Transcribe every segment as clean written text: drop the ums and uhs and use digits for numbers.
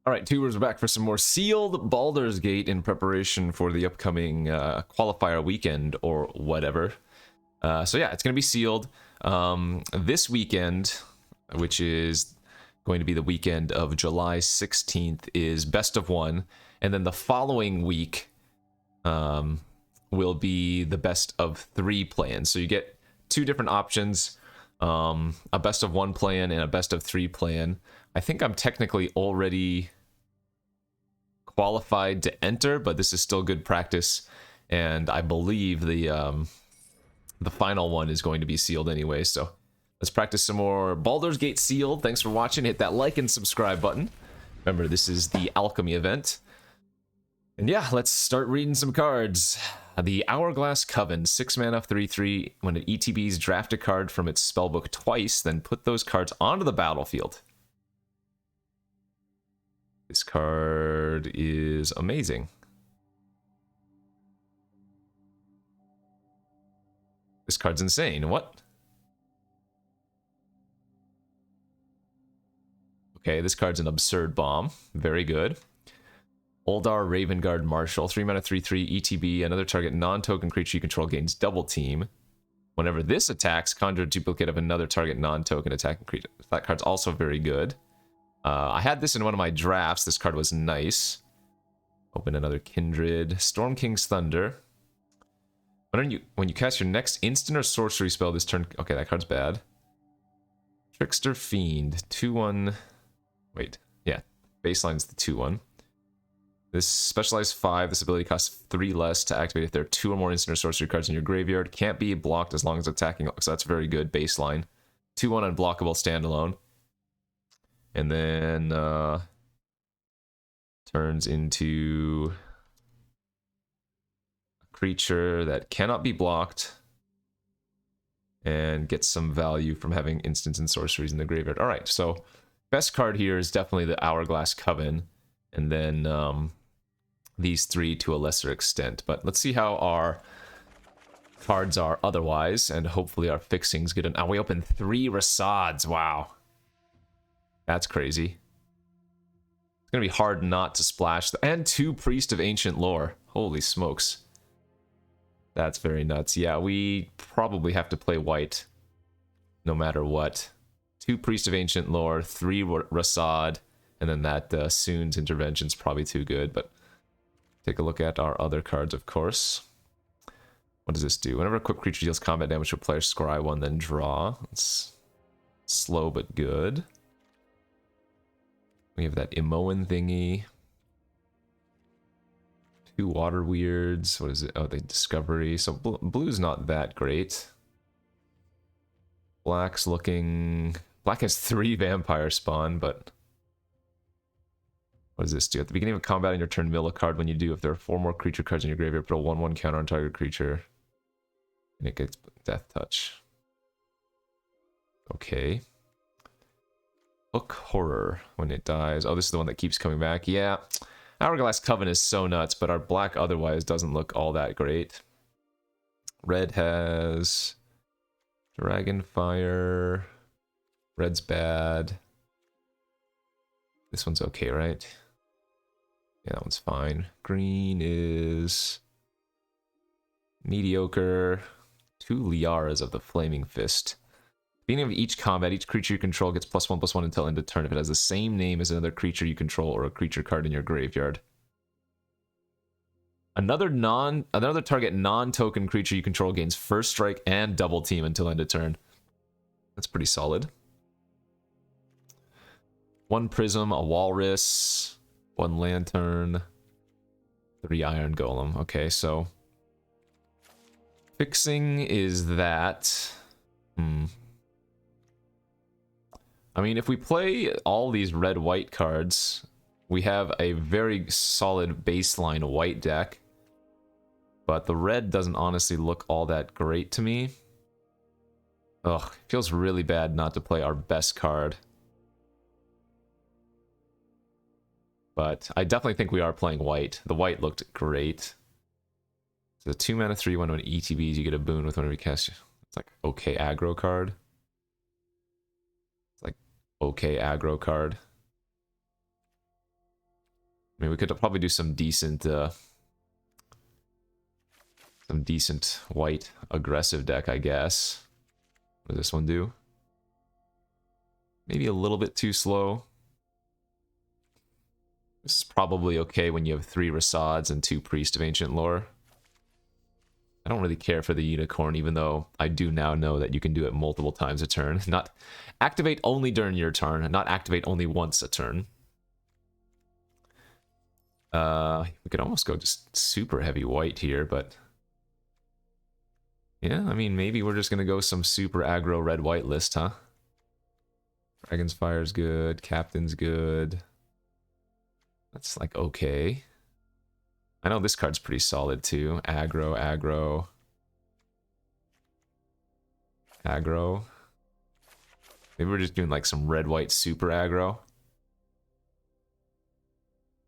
All right, tubers, we're back for some more sealed Baldur's Gate in preparation for the upcoming qualifier weekend or whatever. So yeah, it's going to be sealed this weekend, which is going to be the weekend of July 16th, is best of one. And then the following week will be the best of three plans. So you get two different options, a best of one plan and a best of three plan. I think I'm technically already qualified to enter, but this is still good practice, and I believe the final one is going to be sealed anyway. So let's practice some more Baldur's Gate sealed. Thanks for watching. Hit that like and subscribe button. Remember, this is the Alchemy event. And yeah, let's start reading some cards. The Hourglass Coven, 6 mana, 3/3. When it ETBs, draft a card from its spellbook twice, then put those cards onto the battlefield. This card is amazing. This card's insane. What? Okay, this card's an absurd bomb. Very good. Oldar Ravenguard Marshal, 3 mana, 3/3, ETB. Another target non-token creature you control gains double team. Whenever this attacks, conjure a duplicate of another target non-token attacking creature. That card's also very good. I had this in one of my drafts. This card was nice. Open another Kindred. Storm King's Thunder. When you cast your next instant or sorcery spell this turn... Okay, that card's bad. Trickster Fiend. 2/1... Wait. Yeah. Baseline's the 2/1. This specialized 5. This ability costs 3 less to activate if there are 2 or more instant or sorcery cards in your graveyard. Can't be blocked as long as attacking. So that's very good. Baseline. 2/1 unblockable standalone. And then turns into a creature that cannot be blocked and gets some value from having instants and sorceries in the graveyard. All right, so best card here is definitely the Hourglass Coven, and then these three to a lesser extent. But let's see how our cards are otherwise, and hopefully our fixing's good. And we opened 3 Rasads. Wow. That's crazy. It's going to be hard not to splash. And 2 Priest of Ancient Lore. Holy smokes. That's very nuts. Yeah, we probably have to play white no matter what. 2 Priest of Ancient Lore, 3 Rasad, and then that Soon's Intervention's probably too good. But take a look at our other cards, of course. What does this do? Whenever a equipped creature deals combat damage to a player, scry 1, then draw. It's slow but good. We have that Imoen thingy. 2 water weirds. What is it? Oh, the discovery. So blue's not that great. Black's looking... Black has 3 vampire spawn, but... What does this do? At the beginning of combat on your turn, mill a card. When you do, if there are 4 more creature cards in your graveyard, put a 1/1 counter on target creature. And it gets Death Touch. Okay. Book Horror. When it dies. Oh, this is the one that keeps coming back. Yeah. Hourglass Coven is so nuts, but our black otherwise doesn't look all that great. Red has Dragonfire. Red's bad. This one's okay, right? Yeah, that one's fine. Green is mediocre. 2 Liaras of the Flaming Fist. Beginning of each combat, each creature you control gets +1/+1 until end of turn if it has the same name as another creature you control or a creature card in your graveyard. Another target non-token creature you control gains first strike and double team until end of turn. That's pretty solid. 1 Prism, a Walrus, 1 Lantern, 3 Iron Golem. Okay, so fixing is that. I mean, if we play all these red-white cards, we have a very solid baseline white deck. But the red doesn't honestly look all that great to me. Ugh, it feels really bad not to play our best card. But I definitely think we are playing white. The white looked great. So 2 mana, 3/1 when ETBs, you get a boon with whenever you cast. It's like okay aggro card. It's like okay aggro card. I mean, we could probably do some decent white aggressive deck, I guess. What does this one do? Maybe a little bit too slow. This is probably okay when you have 3 Rasads and 2 Priest of Ancient Lore. I don't really care for the Unicorn, even though I do now know that you can do it multiple times a turn. Not activate only during your turn, not activate only once a turn. We could almost go just super heavy white here, but... yeah, I mean, maybe we're just going to go some super aggro red-white list, huh? Dragon's Fire's good, Captain's good. That's like okay. I know this card's pretty solid too. Aggro, aggro. Aggro. Maybe we're just doing like some red-white super aggro.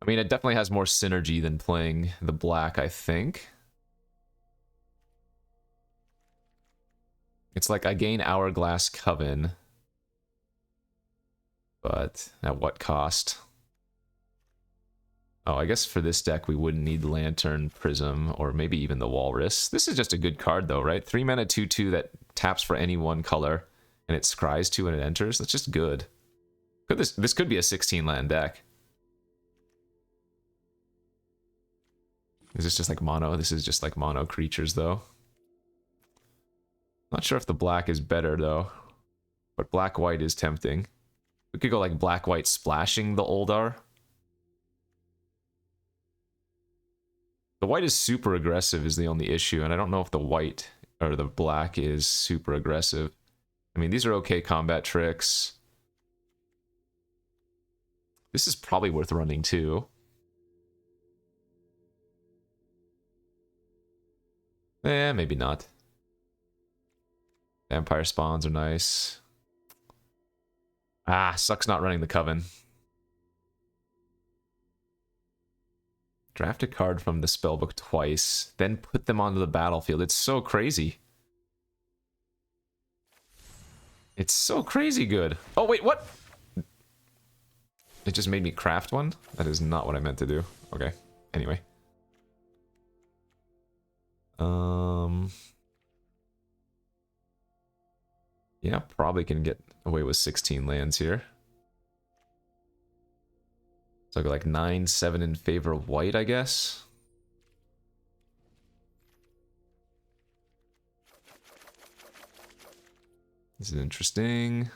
I mean, it definitely has more synergy than playing the black, I think. It's like I gain Hourglass Coven. But at what cost? Oh, I guess for this deck we wouldn't need Lantern, Prism, or maybe even the Walrus. This is just a good card though, right? 3 mana 2/2 that taps for any one color, and it scries 2 when it enters. That's just good. This could be a 16 land deck. Is this just like mono? This is just like mono creatures though. Not sure if the black is better though, but black-white is tempting. We could go like black-white splashing the Oldar. The white is super aggressive is the only issue, and I don't know if the white or the black is super aggressive. I mean, these are okay combat tricks. This is probably worth running too. Eh, maybe not. Vampire spawns are nice. Ah, sucks not running the Coven. Draft a card from the spellbook twice, then put them onto the battlefield. It's so crazy. It's so crazy good. Oh, wait, what? It just made me craft one? That is not what I meant to do. Okay, anyway. Yeah, probably can get away with 16 lands here. So I go like 9-7 in favor of white, I guess. This is interesting.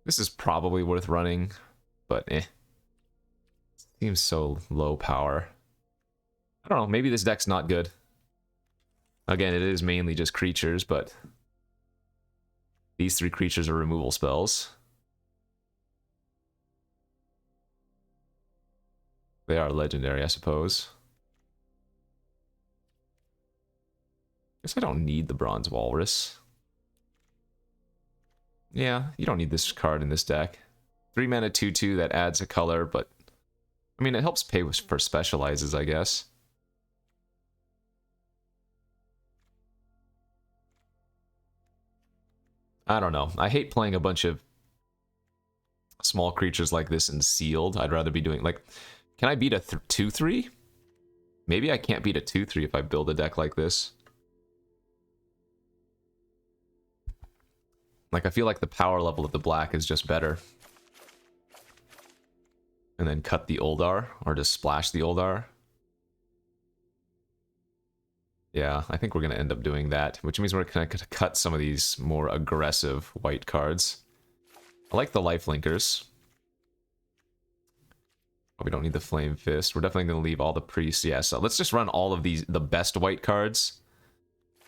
This is probably worth running, but eh. Seems so low power. I don't know, maybe this deck's not good. Again, it is mainly just creatures, but these 3 creatures are removal spells. They are legendary, I suppose. Guess I don't need the Bronze Walrus. Yeah, you don't need this card in this deck. 3 mana 2/2 that adds a color, but I mean, it helps pay for specializes, I guess. I don't know. I hate playing a bunch of small creatures like this in sealed. I'd rather be doing, like, can I beat a 2/3? Maybe I can't beat a 2/3 if I build a deck like this. Like, I feel like the power level of the black is just better. And then cut the Oldar, or just splash the Oldar. Yeah, I think we're going to end up doing that, which means we're going to cut some of these more aggressive white cards. I like the Lifelinkers. But we don't need the Flame Fist. We're definitely going to leave all the priests. Yeah, so let's just run all of these, the best white cards,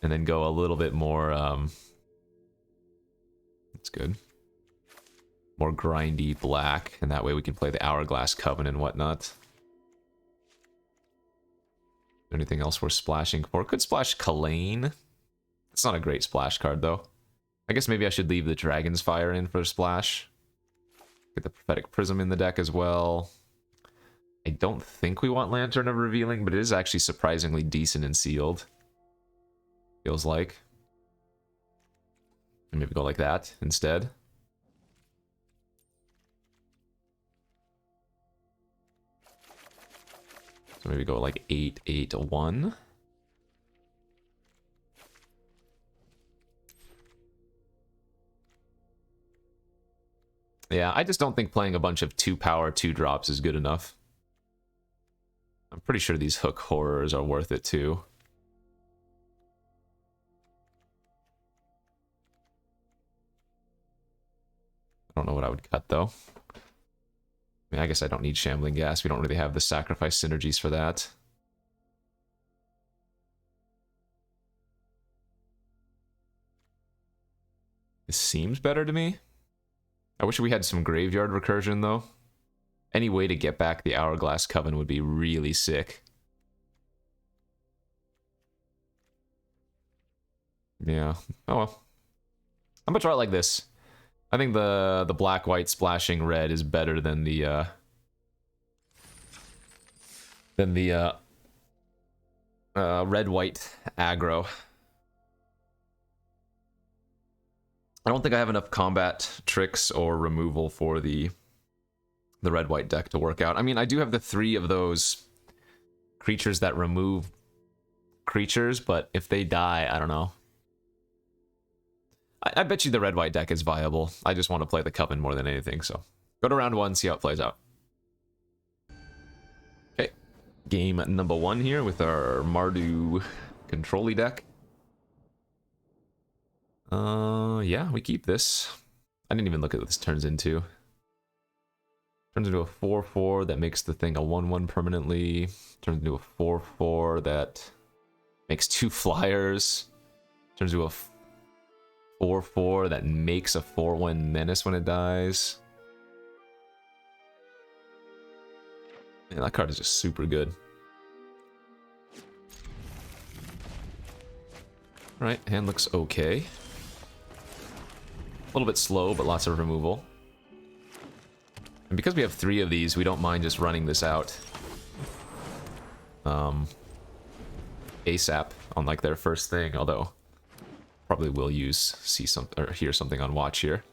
and then go a little bit more, that's good. More grindy black, and that way we can play the Hourglass Coven and whatnot. Anything else we're splashing for? Could splash Kalane. It's not a great splash card, though. I guess maybe I should leave the Dragon's Fire in for a splash. Get the Prophetic Prism in the deck as well. I don't think we want Lantern of Revealing, but it is actually surprisingly decent and sealed. Feels like. And maybe go like that instead. So maybe go like 8-8-1. Yeah, I just don't think playing a bunch of 2 power, 2 drops is good enough. I'm pretty sure these hook horrors are worth it too. I don't know what I would cut though. I mean, I guess I don't need Shambling Gas. We don't really have the sacrifice synergies for that. This seems better to me. I wish we had some graveyard recursion though. Any way to get back the Hourglass Coven would be really sick. Yeah. Oh well. I'm gonna try it like this. I think the black-white splashing red is better than the red-white aggro. I don't think I have enough combat tricks or removal for the red-white deck to work out. I mean, I do have the 3 of those creatures that remove creatures, but if they die, I don't know. I bet you the red-white deck is viable. I just want to play the Coven more than anything, so go to round 1, see how it plays out. Okay, game number 1 here with our Mardu control-y deck. Yeah, we keep this. I didn't even look at what this turns into. Turns into a 4/4 that makes the thing a 1/1 permanently. Turns into a 4/4 that makes 2 flyers. Turns into a 4/4 that makes a 4/1 menace when it dies. Man, that card is just super good. Alright, hand looks okay. A little bit slow, but lots of removal. And because we have 3 of these, we don't mind just running this out. ASAP on like their first thing, although probably will see something or hear something on watch here.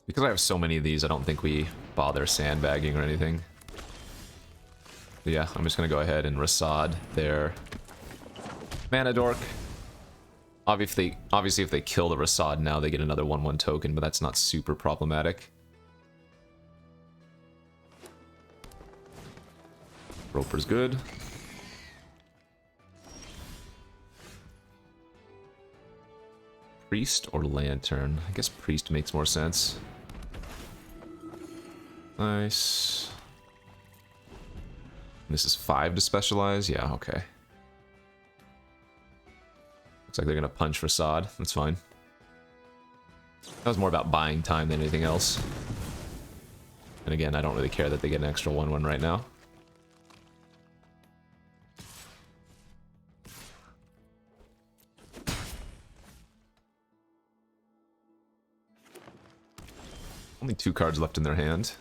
Because I have so many of these, I don't think we bother sandbagging or anything. But yeah, I'm just gonna go ahead and Rasad their Mana Dork. Obviously, if they kill the Rasad now, they get another 1/1 token, but that's not super problematic. Roper's good. Priest or Lantern? I guess Priest makes more sense. Nice. This is 5 to specialize? Yeah, okay. Looks like they're gonna punch Rasad. That's fine. That was more about buying time than anything else. And again, I don't really care that they get an extra 1/1 right now. Only 2 cards left in their hand.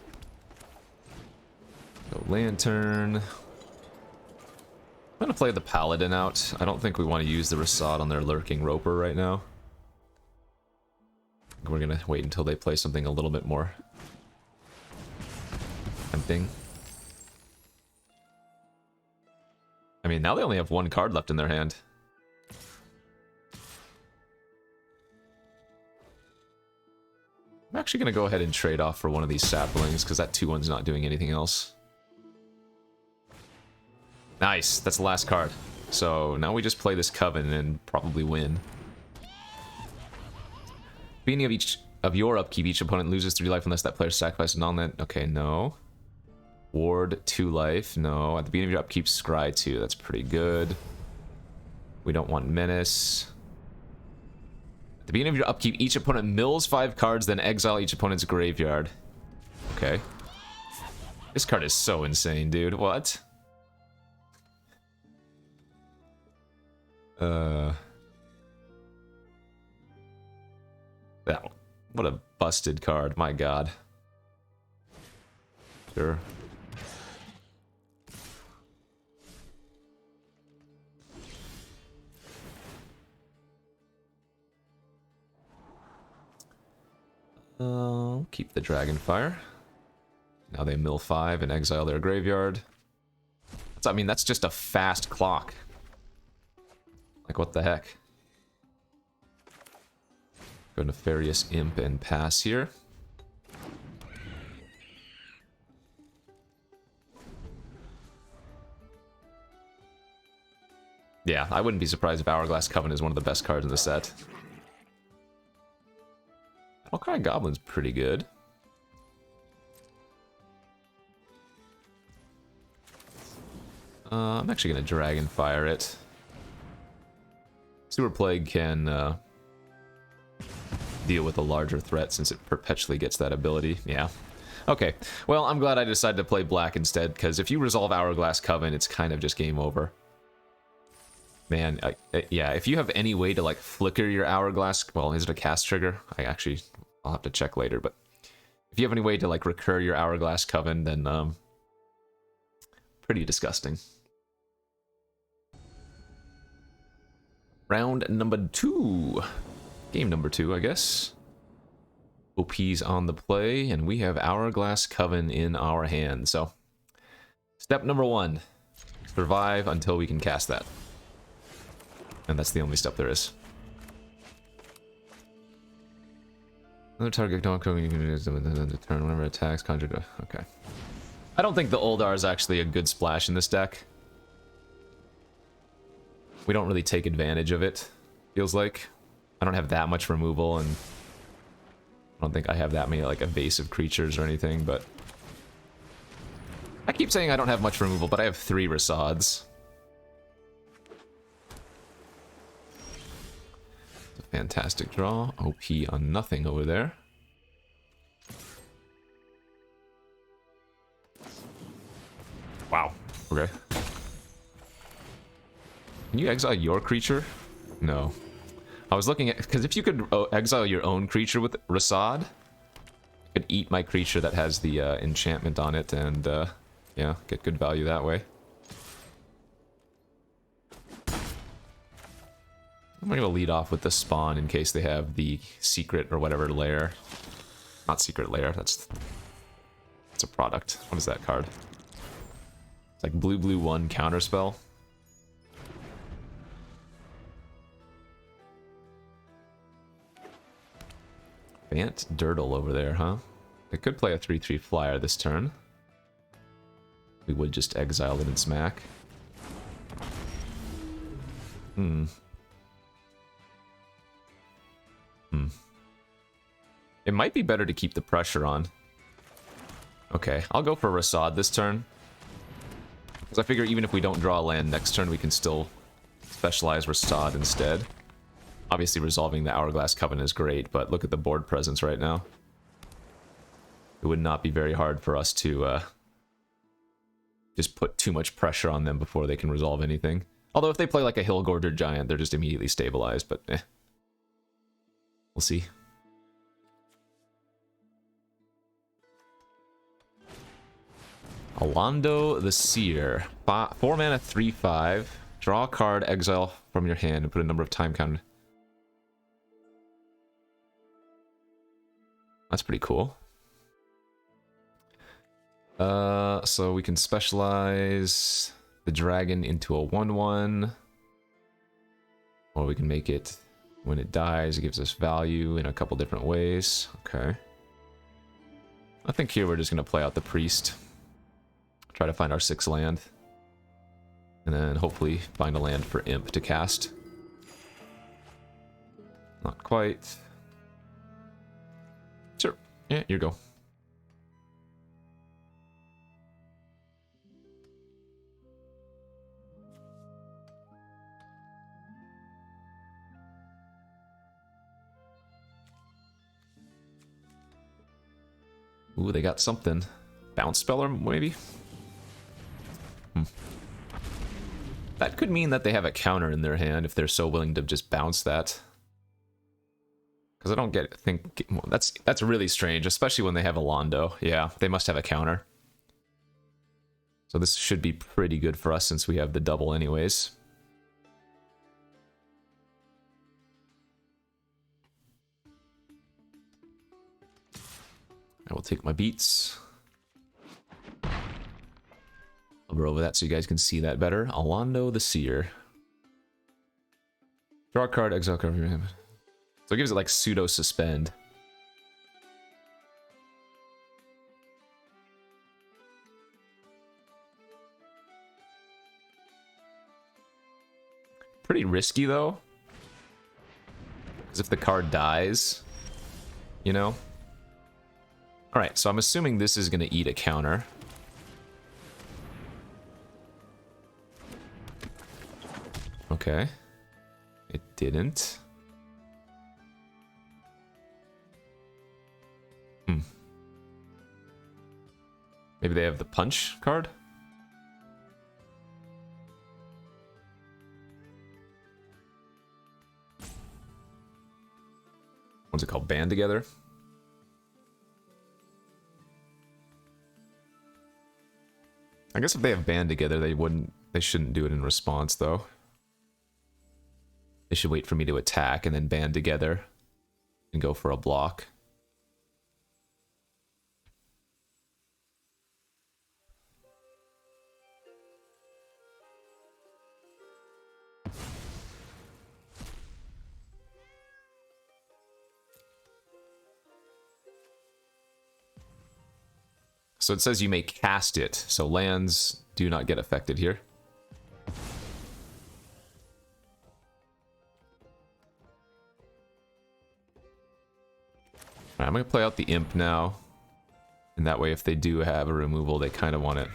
So Lantern. I'm gonna play the Paladin out. I don't think we want to use the Rasad on their Lurking Roper right now. I think we're gonna wait until they play something a little bit more tempting. I mean, now they only have 1 card left in their hand. I'm actually gonna go ahead and trade off for one of these saplings, because that 2/1's not doing anything else. Nice, that's the last card. So now we just play this Coven and probably win. Beginning of your upkeep, each opponent loses 3 life unless that player sacrifices non-land. Okay, no. Ward 2 life, no. At the beginning of your upkeep, scry 2. That's pretty good. We don't want menace. At the beginning of your upkeep, each opponent mills 5 cards, then exile each opponent's graveyard. Okay. This card is so insane, dude. What? Yeah, what a busted card, my god. Sure. Keep the Dragonfire. Now they mill 5 and exile their graveyard. I mean, that's just a fast clock. Like, what the heck? Go Nefarious Imp and pass here. Yeah, I wouldn't be surprised if Hourglass Coven is one of the best cards in the set. Valkyrie Goblin's pretty good. I'm actually going to Dragonfire it. Sewer Plague can deal with a larger threat since it perpetually gets that ability. Yeah. Okay. Well, I'm glad I decided to play black instead, because if you resolve Hourglass Coven, it's kind of just game over. Man, yeah, if you have any way to, like, flicker your Hourglass... Well, is it a cast trigger? I'll have to check later, but... If you have any way to, like, recur your Hourglass Coven, then, pretty disgusting. Round number 2. Game number 2, I guess. OP's on the play, and we have Hourglass Coven in our hand, so... Step number 1. Survive until we can cast that. And that's the only step there is. Another target don't go, you can use them in the turn whenever it attacks, conjure. Okay. I don't think the Oldar is actually a good splash in this deck. We don't really take advantage of it, feels like. I don't have that much removal, and I don't think I have that many, like, evasive creatures or anything, but... I keep saying I don't have much removal, but I have 3 Rasads. Fantastic draw. OP on nothing over there. Wow. Okay. Can you exile your creature? No. I was looking at... Because if you could exile your own creature with Rasad, you could eat my creature that has the enchantment on it and, yeah, get good value that way. I'm going to lead off with the spawn in case they have the secret or whatever lair. Not secret lair, that's a product. What is that card? It's like blue 1 counterspell. Bant Dirtle over there, huh? They could play a 3/3 flyer this turn. We would just exile it and smack. It might be better to keep the pressure on. Okay, I'll go for Rasad this turn. Because I figure even if we don't draw a land next turn, we can still specialize Rasad instead. Obviously, resolving the Hourglass Coven is great, but look at the board presence right now. It would not be very hard for us to just put too much pressure on them before they can resolve anything. Although if they play like a Hillgorger Giant, they're just immediately stabilized, but eh. We'll see. Alando the Seer. 4 mana, 3/5. Draw a card, exile from your hand, and put a number of time counter. That's pretty cool. So we can specialize the dragon into a 1/1. Or we can make it, when it dies, it gives us value in a couple different ways. Okay. I think here we're just going to play out the priest. Try to find our 6th land. And then hopefully find a land for Imp to cast. Not quite. Sure. Yeah, you go. Ooh, they got something. Bounce Speller, maybe? That could mean that they have a counter in their hand if they're so willing to just bounce that. Because I don't think well, that's really strange, especially when they have a Londo. Yeah, they must have a counter. So this should be pretty good for us since we have the double anyways. I will take my beats. Hover over that so you guys can see that better. Alondo the Seer. Draw a card, exile card. So it gives it like pseudo suspend. Pretty risky though. Because if the card dies, you know. Alright, so I'm assuming this is going to eat a counter. Okay. It didn't. Maybe they have the punch card? What's it called? Band Together? I guess if they have Band Together, they shouldn't do it in response though. They should wait for me to attack and then band together and go for a block. So it says you may cast it, so lands do not get affected here. Alright, I'm going to play out the Imp now. And that way if they do have a removal, they kind of want it.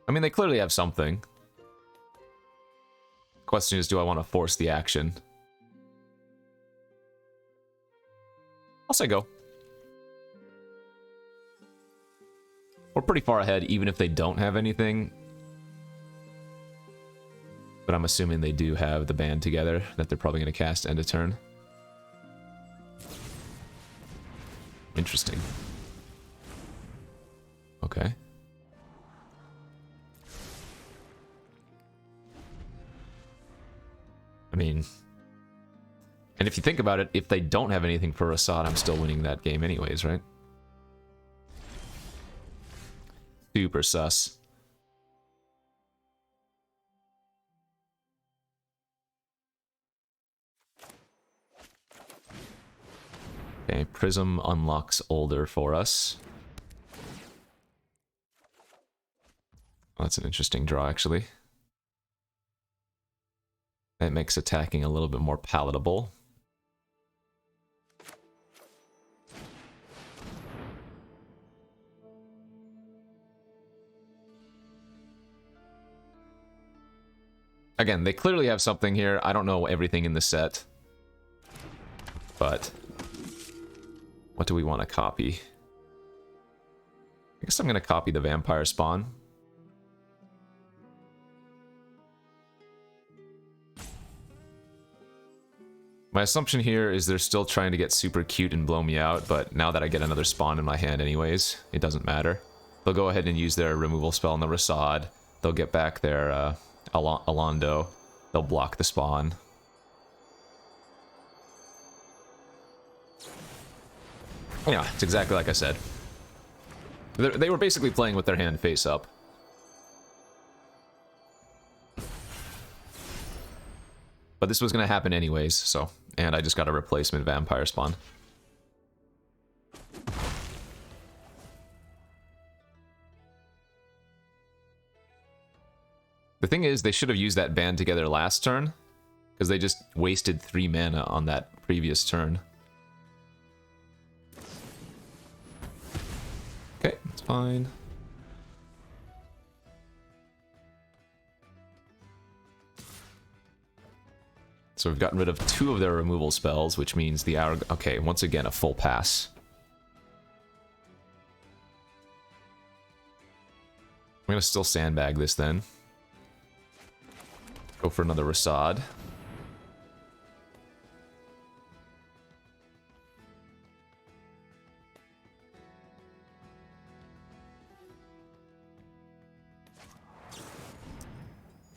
I mean, they clearly have something. Question is, do I want to force the action? I'll say go. We're pretty far ahead, even if they don't have anything. But I'm assuming they do have the band together that they're probably going to cast end of turn. Interesting. Okay. I mean... And if you think about it, if they don't have anything for Assad, I'm still winning that game anyways, right? Super sus. Okay, Prism unlocks Older for us. Oh, that's an interesting draw, actually. That makes attacking a little bit more palatable. Again, they clearly have something here. I don't know everything in the set. But... what do we want to copy? I guess I'm going to copy the Vampire Spawn. My assumption here is they're still trying to get super cute and blow me out, but now that I get another spawn in my hand anyways, it doesn't matter. They'll go ahead and use their removal spell on the Rasad. They'll get back their Alondo. They'll block the spawn. Yeah, it's exactly like I said. They were basically playing with their hand face up. But this was going to happen anyways, so... And I just got a replacement Vampire Spawn. The thing is, they should have used that band together last turn, because they just wasted 3 mana on that previous turn. Okay, that's fine. So we've gotten rid of 2 of their removal spells, which means the hour... Okay, once again, a full pass. I'm gonna still sandbag this then. Go for another Rasad.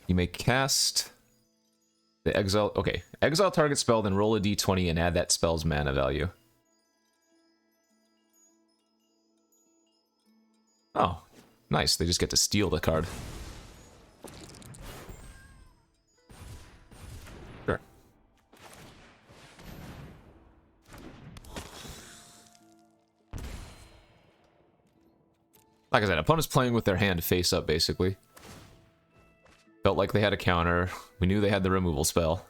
You may cast the exile. Okay, exile target spell, then roll a d20 and add that spell's mana value. Oh, nice. They just get to steal the card. Sure. Like I said, opponents playing with their hand face up, basically. Felt like they had a counter. We knew they had the removal spell.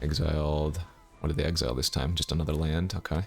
Exiled. What did they exile this time? Just another land? Okay.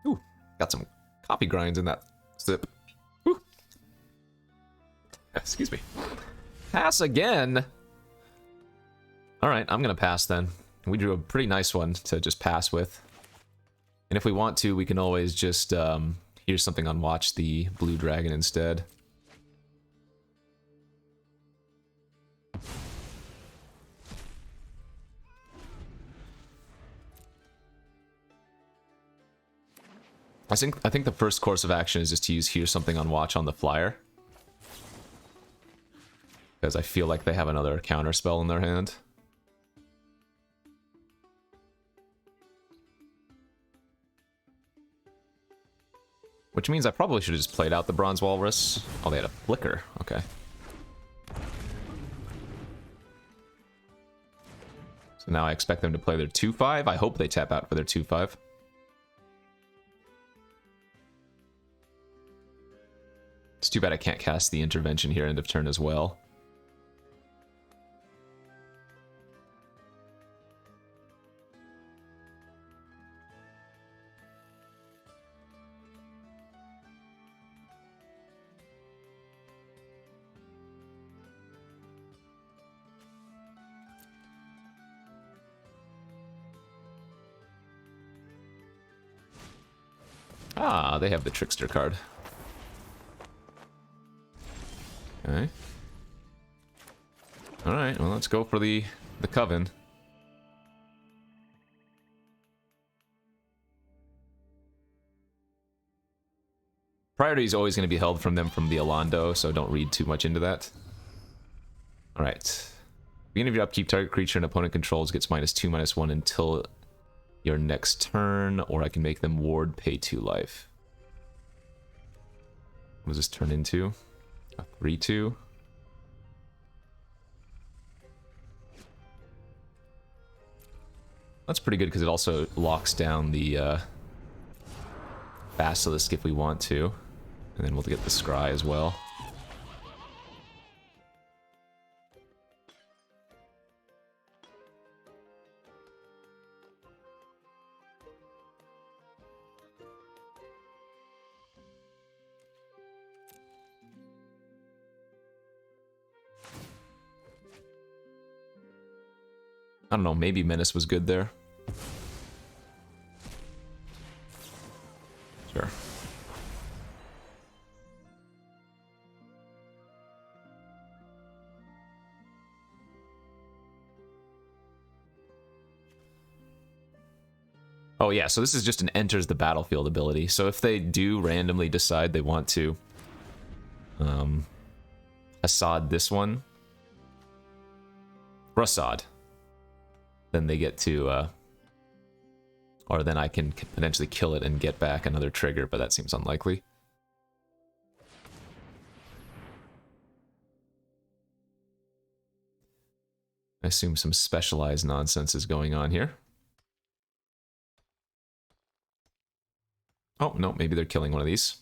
Ooh, got some coffee grinds in that sip. Ooh. Excuse me. Pass again. All right, I'm gonna pass then. We drew a pretty nice one to just pass with. And if we want to, we can always just here's something on watch the blue dragon instead. I think the first course of action is just to use here's something on watch on the flyer. Because I feel like they have another counter spell in their hand. Which means I probably should have just played out the Bronze Walrus. Oh, they had a flicker. Okay. So now I expect them to play their 2-5. I hope they tap out for their 2-5. It's too bad I can't cast the intervention here end of turn as well. Ah, they have the Trickster card. Okay. Alright, well, let's go for the Coven. Priority is always going to be held from them from the Alando, so don't read too much into that. Alright. Beginning of your upkeep, target creature an opponent controls gets -2/-1 until your next turn, or I can make them ward, pay 2 life. What does this turn into? A 3/2. That's pretty good because it also locks down the Basilisk if we want to. And then we'll get the Scry as well. I don't know, maybe Menace was good there. Sure. Oh yeah, so this is just an enters the battlefield ability. So if they do randomly decide they want to Assad this one, Rasad, then they get to, or then I can potentially kill it and get back another trigger, but that seems unlikely. I assume some specialized nonsense is going on here. Oh, no, maybe they're killing one of these.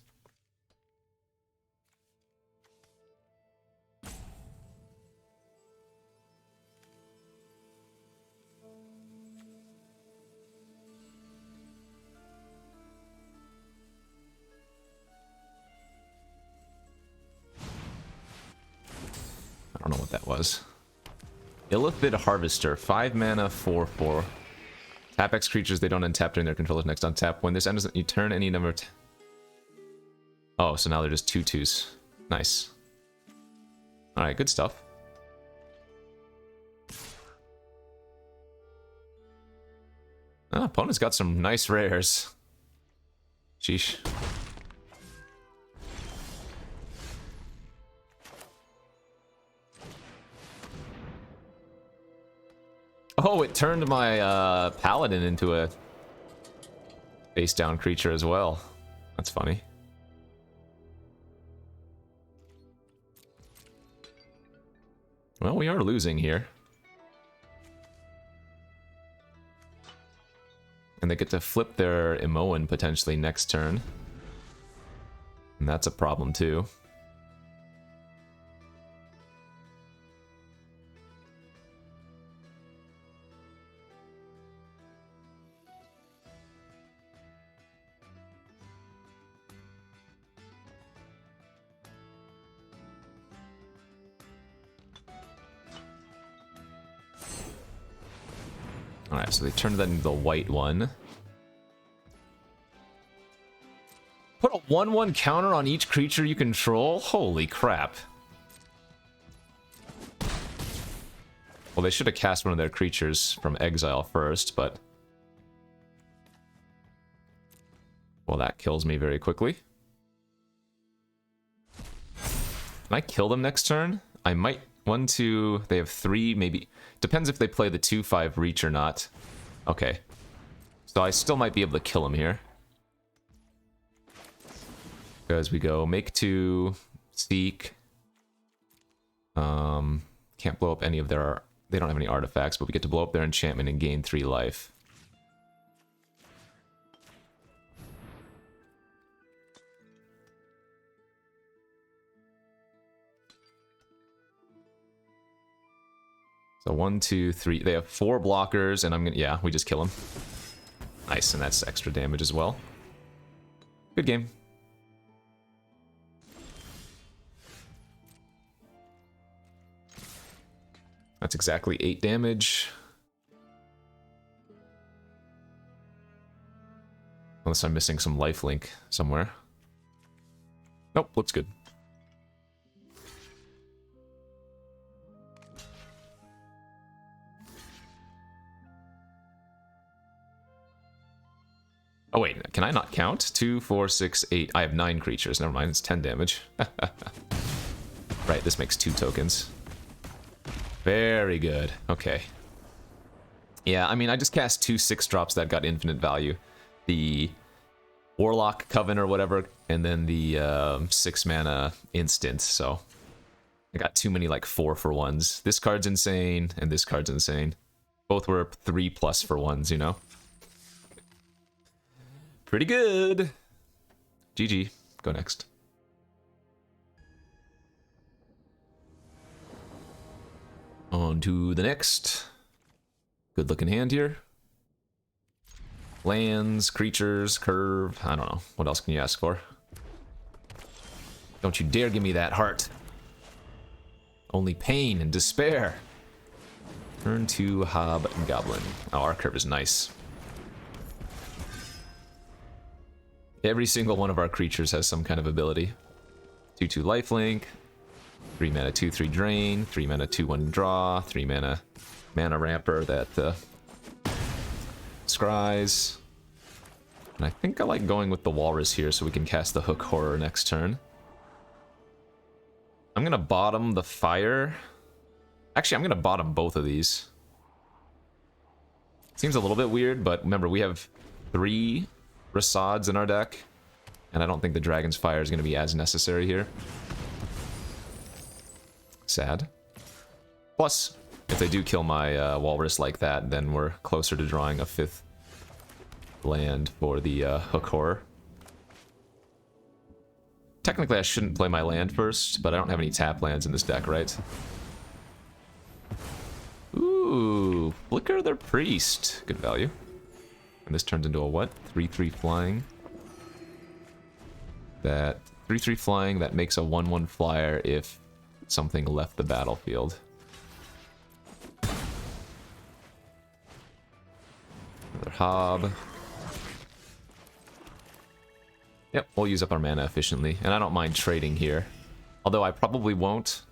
don't know what that was. Illithid Harvester, 5 mana, 4/4. Tap X creatures they don't untap during their controller's next untap. When this ends, you turn any number. Oh, so now they're just 2/2s. Nice. All right, good stuff. Oh, opponent's got some nice rares. Sheesh. Oh, it turned my paladin into a face down creature as well. That's funny. Well, we are losing here. And they get to flip their Emoan potentially next turn. And that's a problem too. Alright, so they turned that into the white one. Put a 1/1 counter on each creature you control? Holy crap. Well, they should have cast one of their creatures from exile first, but... well, that kills me very quickly. Can I kill them next turn? I might... 1, 2... they have 3, maybe... depends if they play the 2/5 reach or not. Okay. So I still might be able to kill him here. As we go, make 2, seek. Can't blow up any of their... they don't have any artifacts, but we get to blow up their enchantment and gain 3 life. So 1, 2, 3. They have 4 blockers, and I'm gonna... yeah, we just kill them. Nice, and that's extra damage as well. Good game. That's exactly 8 damage. Unless I'm missing some lifelink somewhere. Nope, looks good. Oh wait, can I not count? 2, 4, 6, 8. I have 9 creatures. Never mind, it's 10 damage. Right, this makes 2 tokens. Very good. Okay. Yeah, I mean, I just cast 2 6-drops that got infinite value. The Warlock Coven or whatever, and then the 6 mana instant, so... I got too many, like, 4-for-1s. This card's insane, and this card's insane. Both were 3+ for 1s, you know? Pretty good. GG. Go next. On to the next. Good looking hand here. Lands, creatures, curve. I don't know. What else can you ask for? Don't you dare give me that heart. Only pain and despair. Turn 2 Hobgoblin. Oh, our curve is nice. Every single one of our creatures has some kind of ability. 2/2 lifelink, 3 mana 2/3 drain, 3 mana 2/1 draw, 3 mana mana ramper that scries. And I think I like going with the walrus here so we can cast the hook horror next turn. I'm gonna bottom the fire. Actually, I'm gonna bottom both of these. Seems a little bit weird, but remember we have 3 Rasads in our deck, and I don't think the Dragon's Fire is going to be as necessary here. Sad. Plus, if they do kill my Walrus like that, then we're closer to drawing a 5th land for the Hook Horror. Technically, I shouldn't play my land first, but I don't have any tap lands in this deck, right? Ooh, Flicker the Priest. Good value. And this turns into a what? 3/3 flying. That 3/3 flying that makes a 1/1 flyer if something left the battlefield. Another Hob. Yep, we'll use up our mana efficiently, and I don't mind trading here. Although I probably won't.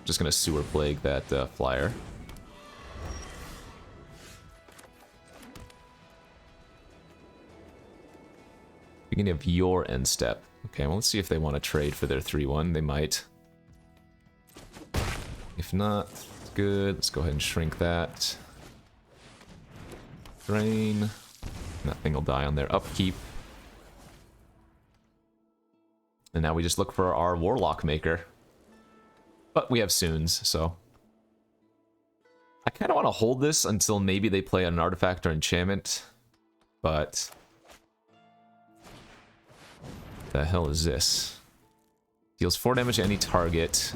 Just gonna Sewer Plague that flyer. Beginning of your end step. Okay, well, let's see if they want to trade for their 3-1. They might. If not, good. Let's go ahead and shrink that. Drain. That thing will die on their upkeep. And now we just look for our Warlock Maker. But we have Soons, so... I kind of want to hold this until maybe they play an artifact or enchantment. But... the hell is this? Deals 4 damage to any target.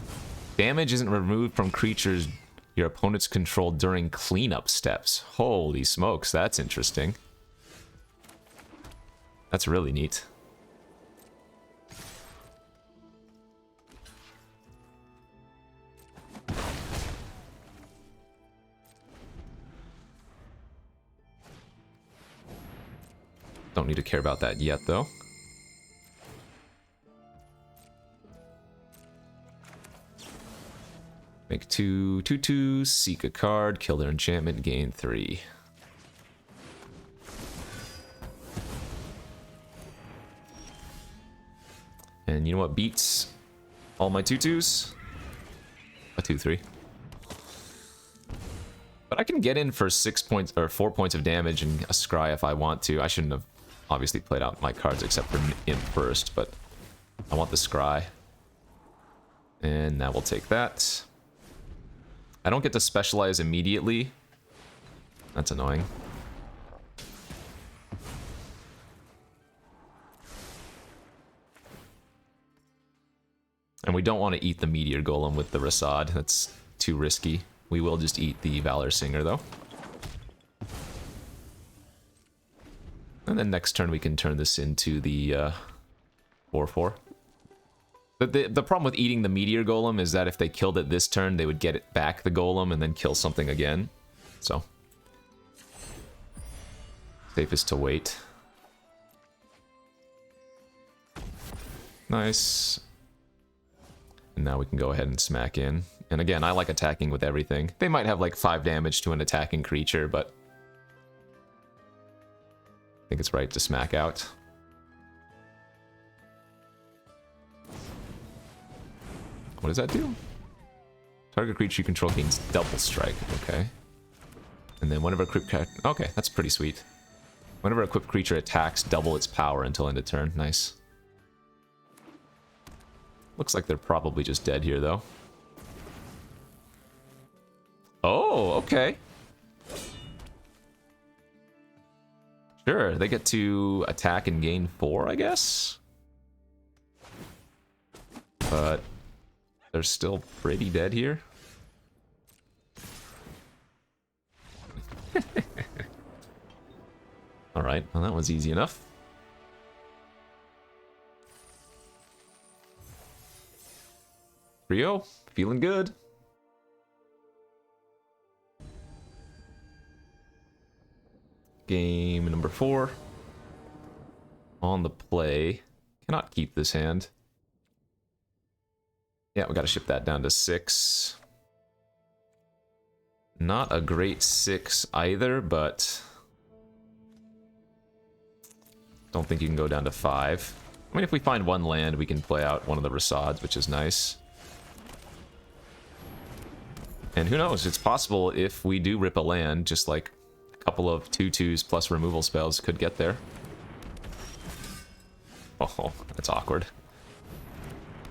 Damage isn't removed from creatures your opponents control during cleanup steps. Holy smokes, that's interesting. That's really neat. Don't need to care about that yet, though. Make 2 2/2s, seek a card, kill their enchantment, gain 3. And you know what beats all my 2/2s? A 2/3. But I can get in for 6 points or 4 points of damage and a scry if I want to. I shouldn't have obviously played out my cards except for Imp first, but I want the scry. And now we'll take that. I don't get to specialize immediately. That's annoying. And we don't want to eat the Meteor Golem with the Rasad. That's too risky. We will just eat the Valor Singer, though. And then next turn we can turn this into the 4/4. The problem with eating the Meteor Golem is that if they killed it this turn, they would get it back, the Golem, and then kill something again. So, safest to wait. Nice. And now we can go ahead and smack in. And again, I like attacking with everything. They might have like 5 damage to an attacking creature, but I think it's right to smack out. What does that do? Target creature you control gains double strike. Okay. And then whenever a creature... okay, that's pretty sweet. Whenever a equipped creature attacks, double its power until end of turn. Nice. Looks like they're probably just dead here, though. Oh, okay. Sure, they get to attack and gain 4, I guess? But... they're still pretty dead here. Alright, well that was easy enough. Rio, feeling good. Game number 4. On the play. Cannot keep this hand. Yeah, we gotta ship that down to 6. Not a great 6 either, but... don't think you can go down to 5. I mean, if we find one land, we can play out one of the Rasads, which is nice. And who knows, it's possible if we do rip a land, just like a couple of 2/2s plus removal spells could get there. Oh, that's awkward.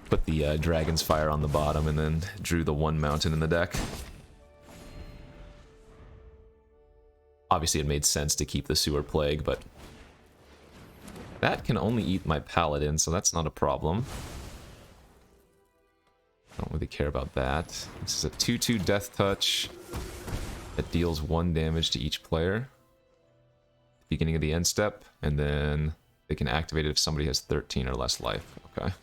Put the Dragon's Fire on the bottom and then drew the 1 mountain in the deck. Obviously it made sense to keep the Sewer Plague, but that can only eat my Paladin, so that's not a problem. I don't really care about that. This is a 2/2 Death Touch that deals 1 damage to each player. Beginning of the end step, and then They can activate it if somebody has 13 or less life. Okay.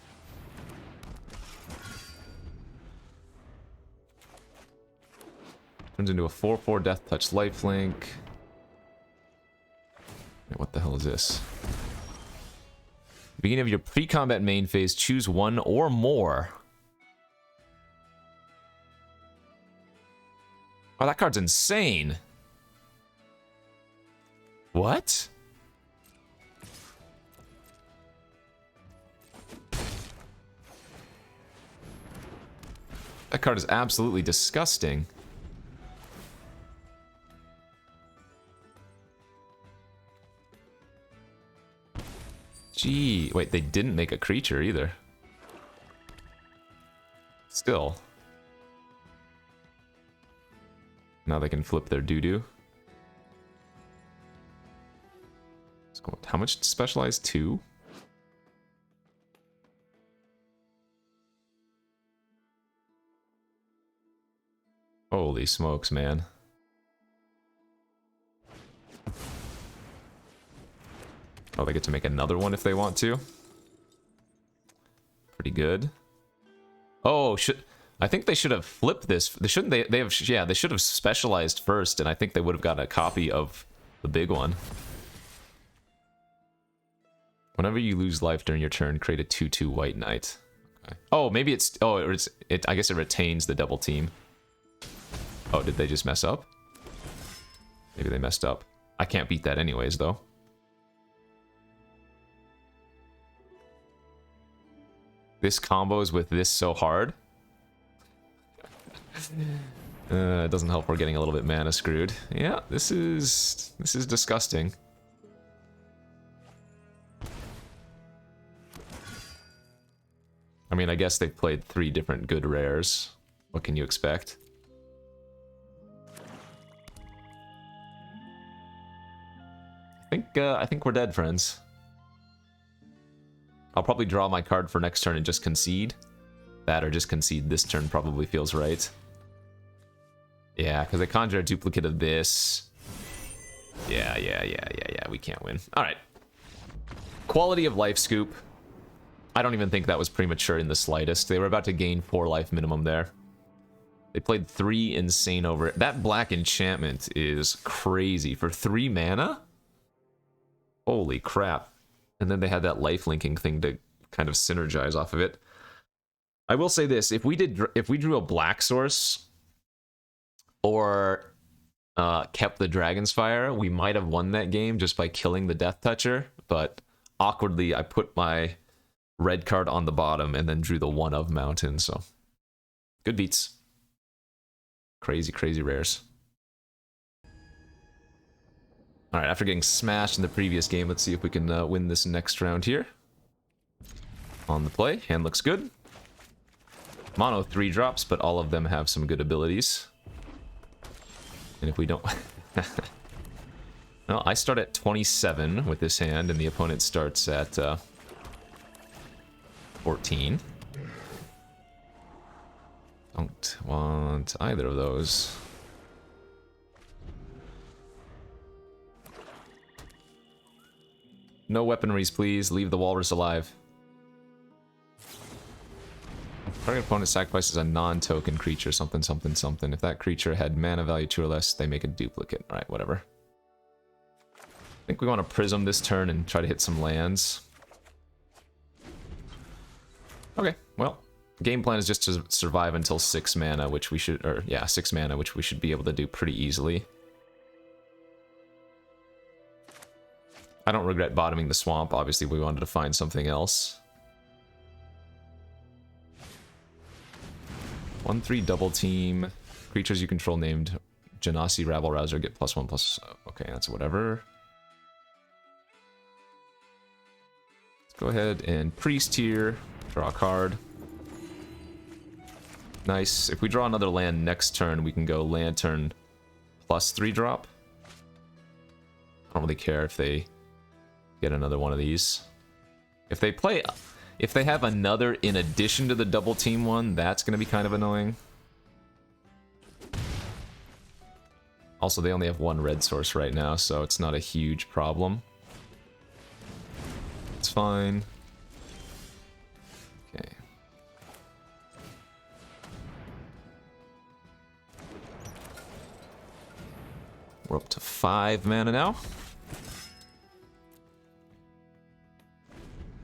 Turns into a 4/4 Death Touch lifelink. Wait, what the hell is this? Beginning of your pre-combat main phase, choose one or more. Oh, that card's insane. What? That card is absolutely disgusting. Gee, wait, they didn't make a creature either. Still. Now they can flip their doo-doo. How much specialized? 2? Holy smokes, man. Oh, they get to make another one if they want to. Pretty good. Oh, I think they should have flipped this. They shouldn't. They have. Yeah, they should have specialized first, and I think they would have gotten a copy of the big one. Whenever you lose life during your turn, create a 2/2 white knight. Okay. Oh, maybe it's. Oh, it. I guess it retains the double team. Oh, did they just mess up? Maybe they messed up. I can't beat that anyways, though. This combos with this so hard. It doesn't help we're getting a little bit mana screwed. Yeah, this is disgusting. I mean, I guess they've played 3 different good rares. What can you expect? I think we're dead, friends. I'll probably draw my card for next turn and just concede. That or just concede this turn probably feels right. Yeah, because I conjure a duplicate of this. Yeah, we can't win. Alright. Quality of life scoop. I don't even think that was premature in the slightest. They were about to gain 4 life minimum there. They played 3 insane over it. That black enchantment is crazy. For 3 mana? Holy crap. And then they had that life linking thing to kind of synergize off of it. I will say this, if we drew a black source or kept the Dragon's Fire, we might have won that game just by killing the Death Toucher, but awkwardly I put my red card on the bottom and then drew the 1 of Mountain, so good beats. Crazy, crazy rares. Alright, after getting smashed in the previous game, let's see if we can win this next round here. On the play, hand looks good. Mono 3 drops, but all of them have some good abilities. And if we don't... Well, I start at 27 with this hand, and the opponent starts at 14. Don't want either of those. No weaponries, please. Leave the walrus alive. Target opponent sacrifices a non-token creature, something, something, something. If that creature had mana value 2 or less, they make a duplicate. Alright, whatever. I think we want to Prism this turn and try to hit some lands. Okay, well, game plan is just to survive until 6 mana, which we should, or yeah, 6 mana, which we should be able to do pretty easily. I don't regret bottoming the swamp. Obviously, we wanted to find something else. 1/3 double team. Creatures you control named Genasi Rabble Rouser get +1/+. Okay, that's whatever. Let's go ahead and Priest here. Draw a card. Nice. If we draw another land next turn, we can go Lantern +3 drop. I don't really care if they get another one of these. If they have another in addition to the double team one, that's going to be kind of annoying. Also, they only have 1 red source right now, so it's not a huge problem. fine. Okay. We're up to 5 mana now.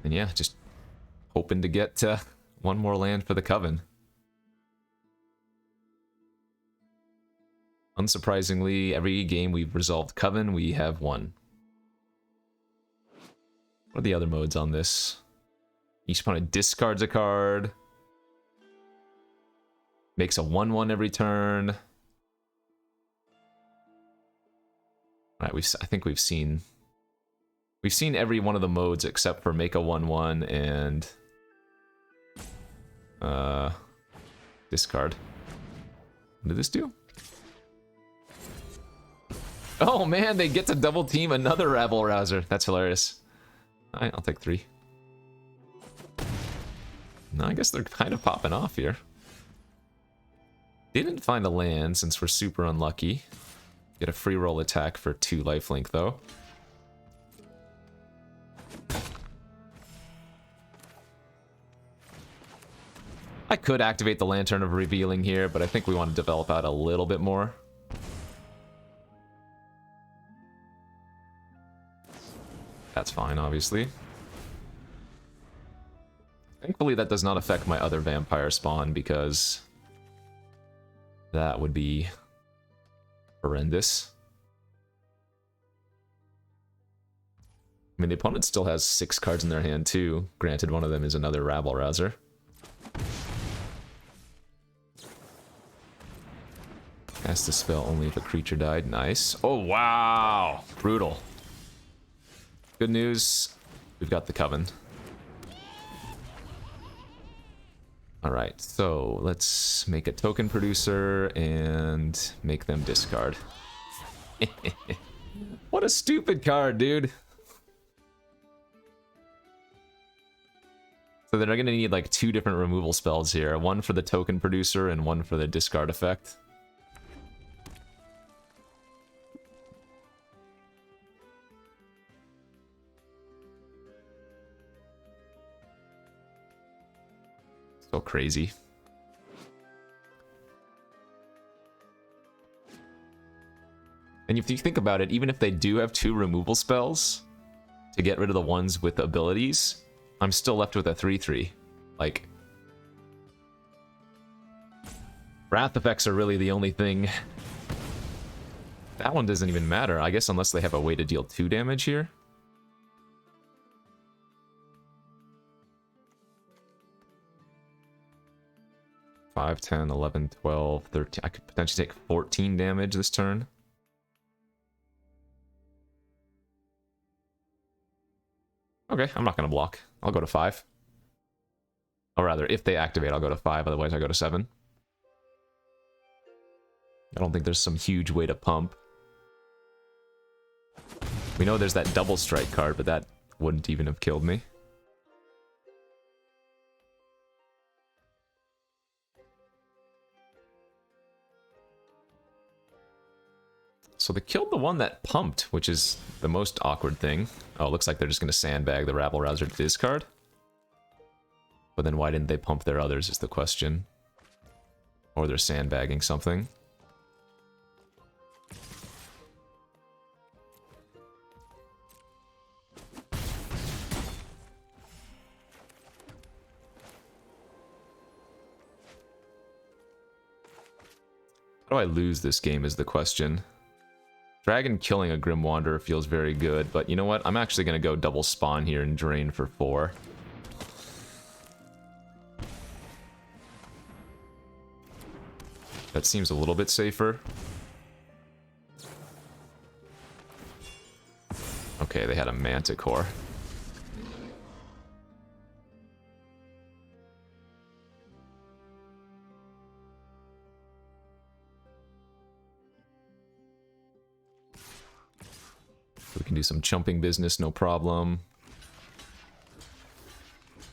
And yeah, just hoping to get one more land for the Coven. Unsurprisingly, every game we've resolved Coven, we have won. What are the other modes on this? Each opponent discards a card. Makes a 1/1 every turn. Alright, I think we've seen every one of the modes except for make a 1/1 and discard. What did this do? Oh man, they get to double team another Rabble Rouser. That's hilarious. Alright, I'll take 3. No, I guess they're kind of popping off here. Didn't find a land since we're super unlucky. Get a free roll attack for 2 lifelink though. I could activate the Lantern of Revealing here, but I think we want to develop out a little bit more. That's fine, obviously. Thankfully, that does not affect my other vampire spawn, because that would be horrendous. I mean, the opponent still has 6 cards in their hand, too. Granted, one of them is another Rabble Rouser. Cast the spell only if a creature died. Nice. Oh, wow! Brutal. Good news, we've got the Coven. Alright, so let's make a token producer and make them discard. What a stupid card, dude! So they're gonna need like 2 different removal spells here. One for the token producer and one for the discard effect. So crazy. And if you think about it, even if they do have 2 removal spells to get rid of the ones with abilities, I'm still left with a 3/3. Like, wrath effects are really the only thing. That one doesn't even matter, I guess, unless they have a way to deal 2 damage here. Five, 10, 11, 12, 13. I could potentially take 14 damage this turn. Okay, I'm not going to block. I'll go to 5. Or rather, if they activate, I'll go to 5. Otherwise, I go to 7. I don't think there's some huge way to pump. We know there's that double strike card, but that wouldn't even have killed me. So they killed the one that pumped, which is the most awkward thing. Oh, it looks like they're just going to sandbag the Rabble Rouser to discard. But then why didn't they pump their others is the question. Or they're sandbagging something. How do I lose this game is the question. Dragon killing a Grim Wanderer feels very good, but you know what? I'm actually going to go double spawn here and drain for 4. That seems a little bit safer. Okay, they had a Manticore. We can do some chumping business, no problem.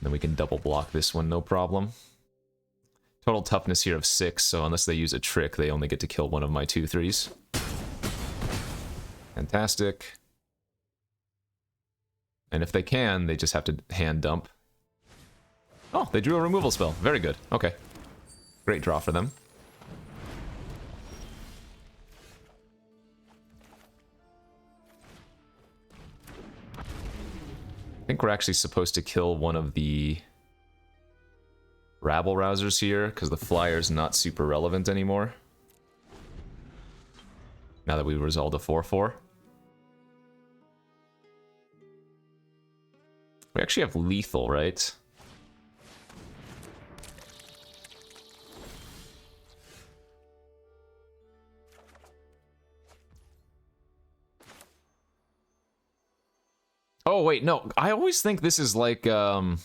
Then we can double block this one, no problem. Total toughness here of 6, so unless they use a trick, they only get to kill one of my 2/3s. Fantastic. And if they can, they just have to hand dump. Oh, they drew a removal spell. Very good. Okay. Great draw for them. I think we're actually supposed to kill one of the rabble rousers here, because the flyer's not super relevant anymore. Now that we resolved a 4/4. We actually have lethal, right? Oh, wait, no. I always think this is like, there's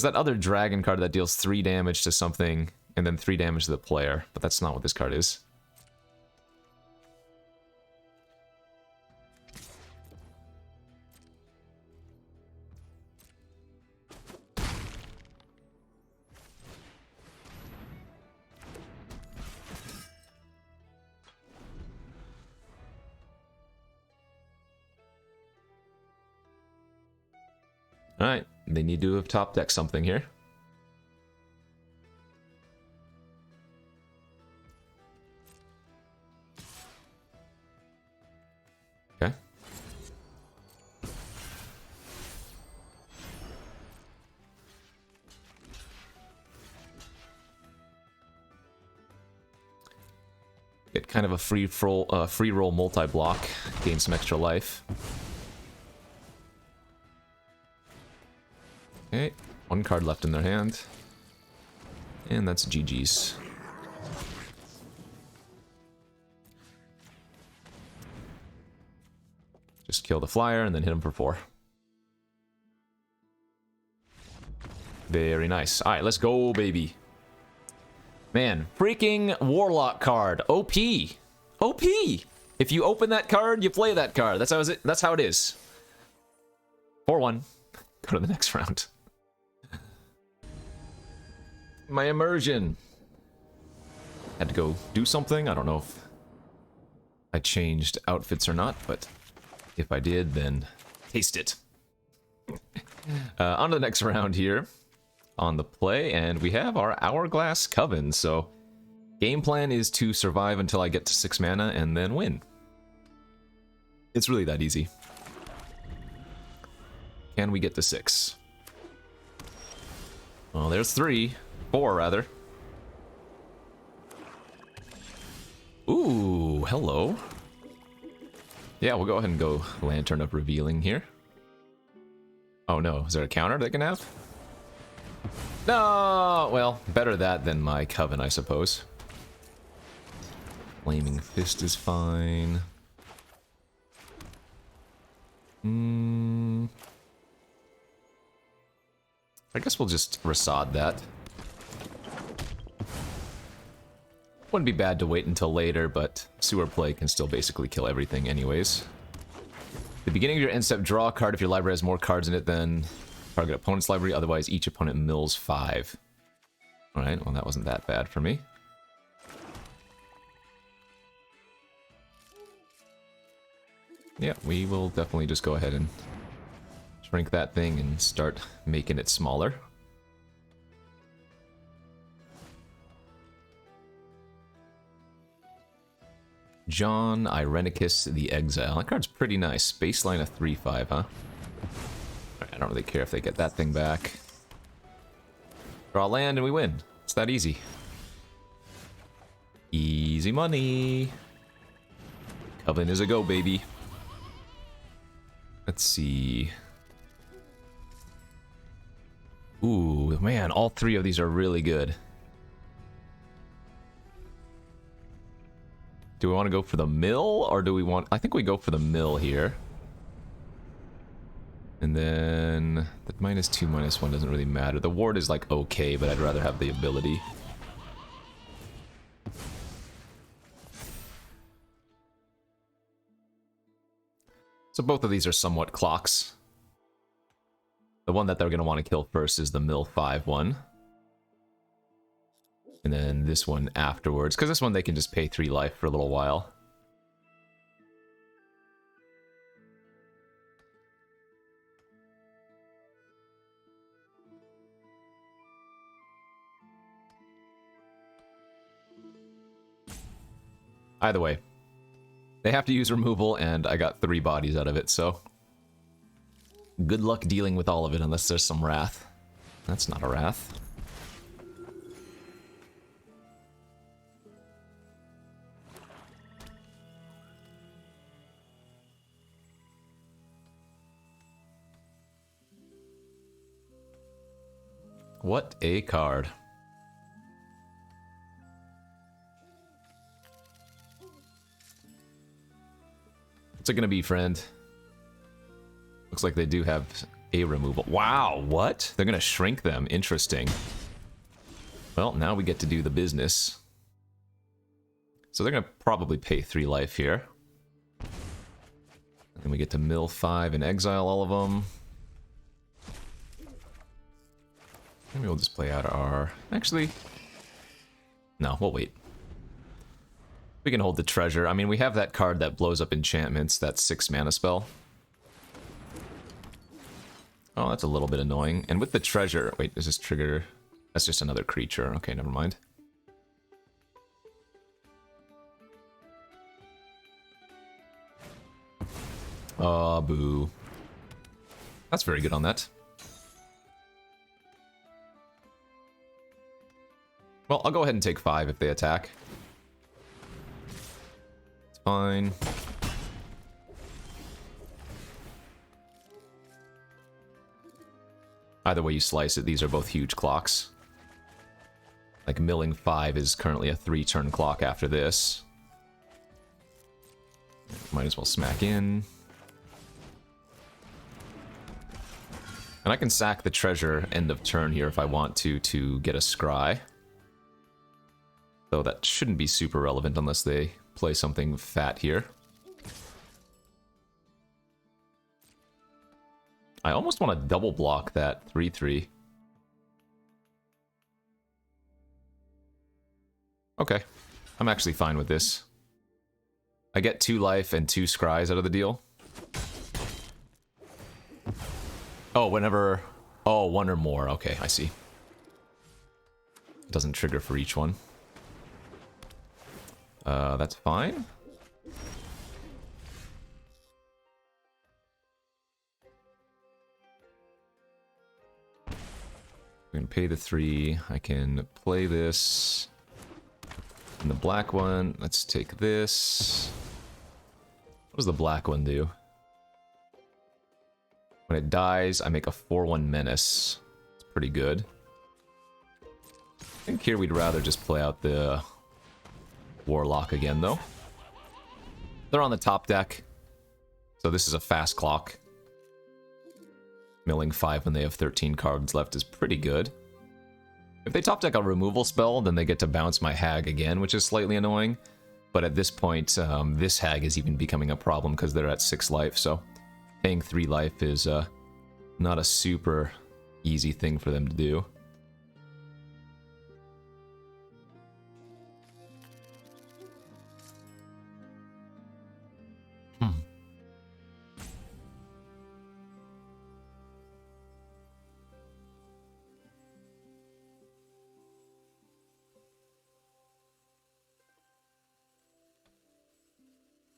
that other dragon card that deals 3 damage to something, and then 3 damage to the player. But that's not what this card is. Alright, they need to have top decked something here. Okay. Get kind of a free roll multi-block, gain some extra life. Okay, 1 card left in their hand. And that's GG's. Just kill the flyer and then hit him for 4. Very nice. Alright, let's go, baby. Man, freaking Warlock card. OP. OP! If you open that card, you play that card. That's how it is. 4-1. Go to the next round. My immersion. Had to go do something. I don't know if I changed outfits or not, but if I did, then taste it. On to the next round here on the play, and we have our Hourglass Coven. So game plan is to survive until I get to 6 mana and then win. It's really that easy. Can we get to 6? Well, there's 3. 4, rather. Ooh, hello. Yeah, we'll go ahead and go Lantern of Revealing here. Oh no, is there a counter they can have? No, well, better that than my Coven, I suppose. Flaming Fist is fine. I guess we'll just Rasad that. Wouldn't be bad to wait until later, but Sewer Play can still basically kill everything anyways. The beginning of your end step, draw a card if your library has more cards in it than target opponent's library, otherwise each opponent mills 5. Alright, well that wasn't that bad for me. Yeah, we will definitely just go ahead and shrink that thing and start making it smaller. John Irenicus the Exile. That card's pretty nice. Baseline of 3/5, huh? Right, I don't really care if they get that thing back. Draw land and we win. It's that easy. Easy money. Coven is a go, baby. Let's see. Ooh, man, all 3 of these are really good. Do we want to go for the mill, or do we want... I think we go for the mill here. And then... the -2, -1 doesn't really matter. The ward is, like, okay, but I'd rather have the ability. So both of these are somewhat clocks. The one that they're going to want to kill first is the mill 5 one. And then this one afterwards, because this one they can just pay 3 life for a little while. Either way, they have to use removal, and I got 3 bodies out of it, so good luck dealing with all of it unless there's some wrath. That's not a wrath. What a card. What's it gonna be, friend? Looks like they do have a removal. Wow, what? They're gonna shrink them. Interesting. Well, now we get to do the business. So they're gonna probably pay 3 life here. And we get to mill 5 and exile all of them. Maybe we'll just play out our... Actually... No, we'll wait. We can hold the treasure. I mean, we have that card that blows up enchantments, that 6 mana spell. Oh, that's a little bit annoying. And with the treasure... Wait, does this trigger... That's just another creature. Okay, never mind. Oh, boo. That's very good on that. Well, I'll go ahead and take 5 if they attack. It's fine. Either way you slice it, these are both huge clocks. Like, milling 5 is currently a 3-turn clock after this. Might as well smack in. And I can sack the treasure end of turn here if I want to get a scry. Though that shouldn't be super relevant unless they play something fat here. I almost want to double block that 3/3. Okay, I'm actually fine with this. I get 2 life and 2 scries out of the deal. Oh, whenever... Oh, 1 or more. Okay, I see. It doesn't trigger for each one. That's fine. I'm gonna pay the 3. I can play this. And the black one, let's take this. What does the black one do? When it dies, I make a 4/1 menace. It's pretty good. I think here we'd rather just play out the Warlock again, though. They're on the top deck, so this is a fast clock. Milling 5 when they have 13 cards left is pretty good. If they top deck a removal spell, then they get to bounce my hag again, which is slightly annoying. But at this point, this hag is even becoming a problem because they're at 6 life, so paying 3 life is not a super easy thing for them to do.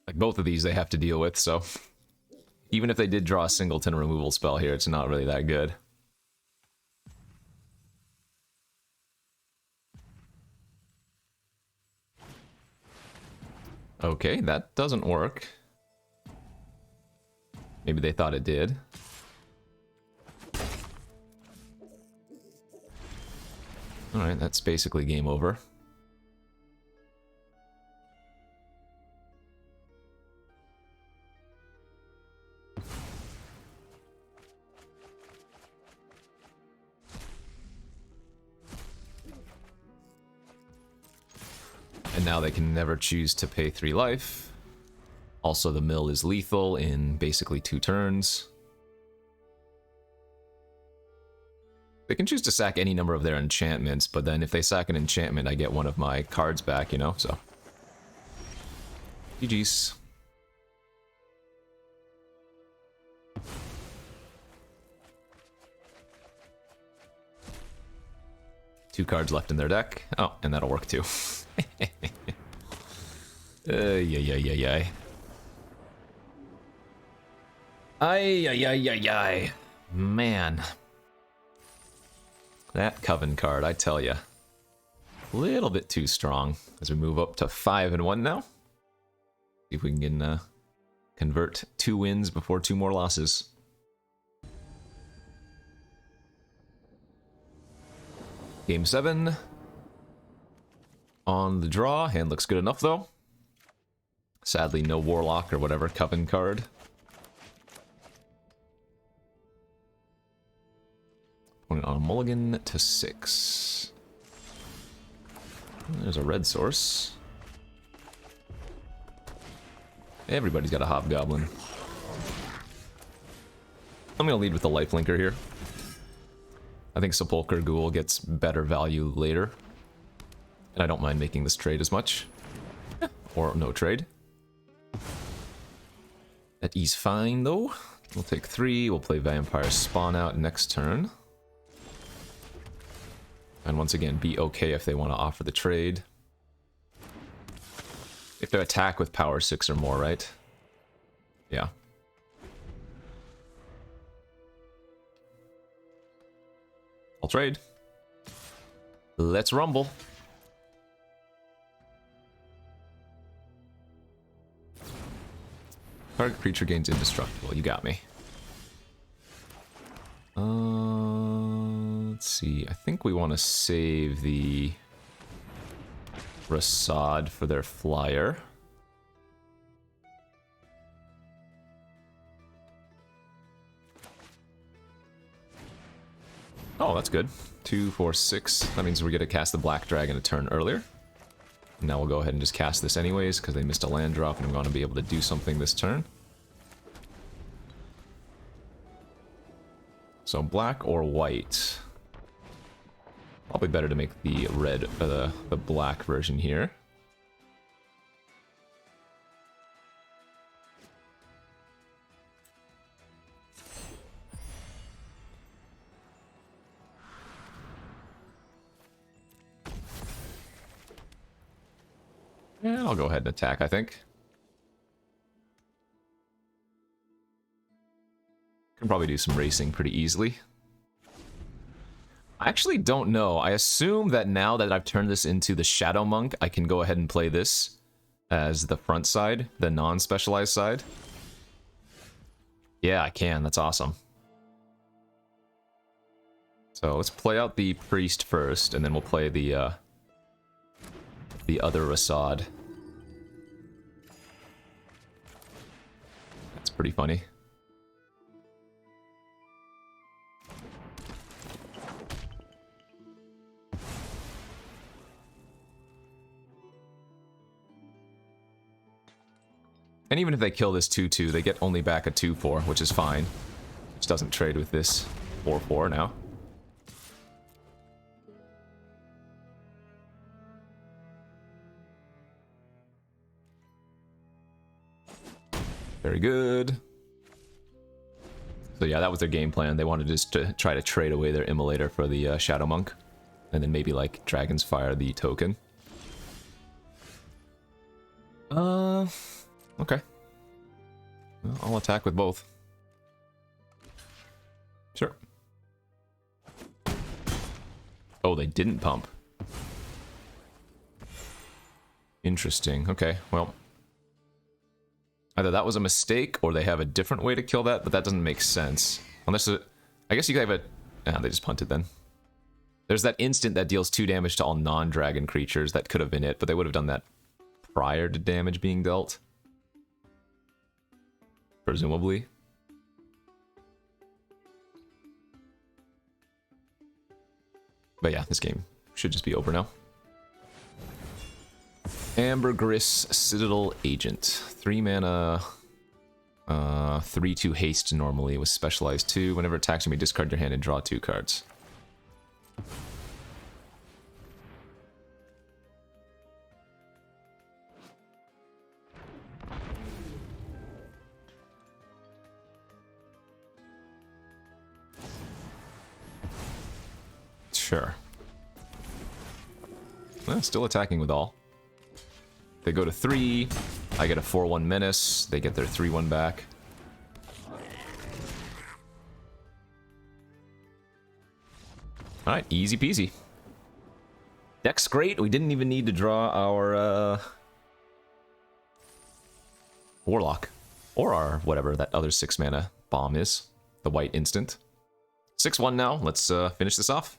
Like, both of these they have to deal with, so even if they did draw a singleton removal spell here, it's not really that good. Okay, that doesn't work. Maybe they thought it did. Alright, that's basically game over. And now they can never choose to pay 3 life. Also, the mill is lethal in basically 2 turns. They can choose to sack any number of their enchantments, but then if they sack an enchantment, I get one of my cards back, you know, so. GG's. Two cards left in their deck. Oh, and that'll work too. Yeah. Ay. Man. That Coven card, I tell ya. A little bit too strong as we move up to 5-1 now. See if we can convert 2 wins before 2 more losses. Game 7. On the draw. Hand looks good enough, though. Sadly, no Warlock or whatever Coven card. Opponent on a mulligan to 6. There's a red source. Everybody's got a Hobgoblin. I'm going to lead with the lifelinker here. I think Sepulchre Ghoul gets better value later. And I don't mind making this trade as much. Or no trade. That is fine, though. We'll take 3. We'll play Vampire Spawn out next turn. And once again, be okay if they want to offer the trade. If they attack with power 6 or more, right? Yeah. I'll trade. Let's rumble. Target creature gains indestructible. You got me. Let's see. I think we want to save the Rasad for their flyer. Oh, that's good. 2, 4, 6. That means we get to cast the Black Dragon a turn earlier. Now we'll go ahead and just cast this anyways, because they missed a land drop and we're going to be able to do something this turn. So black or white? Probably better to make the red, the black version here. And I'll go ahead and attack, I think. Can probably do some racing pretty easily. I actually don't know. I assume that now that I've turned this into the Shadow Monk, I can go ahead and play this as the front side, the non-specialized side. Yeah, I can. That's awesome. So let's play out the Priest first, and then we'll play the other Rasad. That's pretty funny. And even if they kill this 2-2, they get only back a 2-4, which is fine. Just doesn't trade with this 4-4 now. Very good. So yeah, that was their game plan. They wanted just to try to trade away their Immolator for the Shadow Monk. And then maybe like Dragon's Fire the token. Okay. Well, I'll attack with both. Sure. Oh, they didn't pump. Interesting. Okay, well. Either that was a mistake, or they have a different way to kill that, but that doesn't make sense. Unless it... I guess you could have a... Ah, they just punted then. There's that instant that deals 2 damage to all non-dragon creatures. That could have been it, but they would have done that prior to damage being dealt. Presumably. But yeah, this game should just be over now. Ambergris Citadel Agent. 3 mana, 3/2 haste normally with specialized 2. Whenever it attacks, you may discard your hand and draw 2 cards. Sure. Well, still attacking with all. They go to 3. I get a 4-1 menace. They get their 3-1 back. Alright, easy peasy. Deck's great. We didn't even need to draw our Warlock. Or our whatever that other 6 mana bomb is. The white instant. 6-1 now. Let's finish this off.